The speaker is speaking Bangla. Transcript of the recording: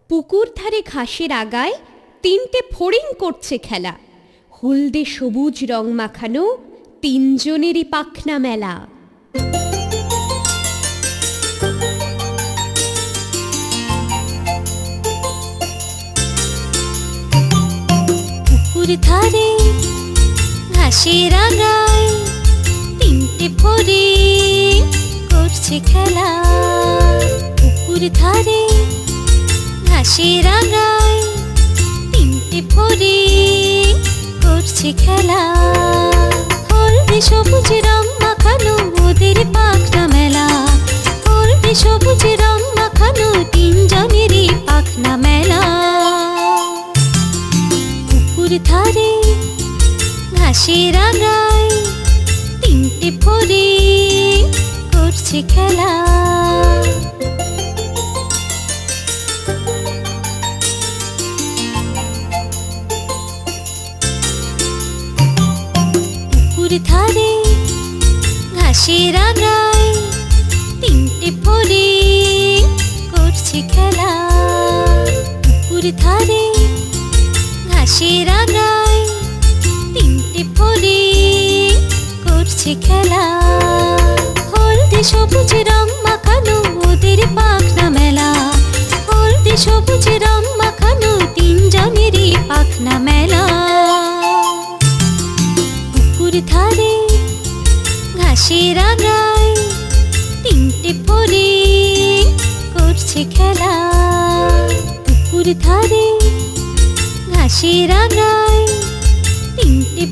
পুকুর ধারে ঘাসের আগায় তিনটে ফড়িং করছে খেলা। হলদে সবুজ রং মাখানো তিনজনেরই পাখনা মেলা। পুকুর ধারে ঘাসের আগায় তিনটে ফড়িং করছে খেলা। পুকুর ধারে ঘাসের আগায় তিনটে ফড়িং করছে খেলা। হলদে সবুজ রং মাখানো ওদের পাখনা মেলা। হলদে সবুজ রং মাখানো তিনজনেরই পাখনা মেলা। পুকুর ধারে ঘাসের আগায় তিনটে ফড়িং করছে খেলা। পুকুর ধারে ঘাসের আগায় তিনটে ফড়িং করছে খেলা। পুকুর ধারে ঘাসের আগায় তিনটে ফড়িং করছে খেলা। হলদে সবুজ রং মাখানো ওদের পাখনা মেলা। হলদে সবুজ রং মাখানো তিনজনেরই পাখনা মেলা। পুকুর ধারে ঘাসের আগায় তিনটে ফড়িং করছে খেলা। পুকুর ধারে ঘাসের আগায় তিনটে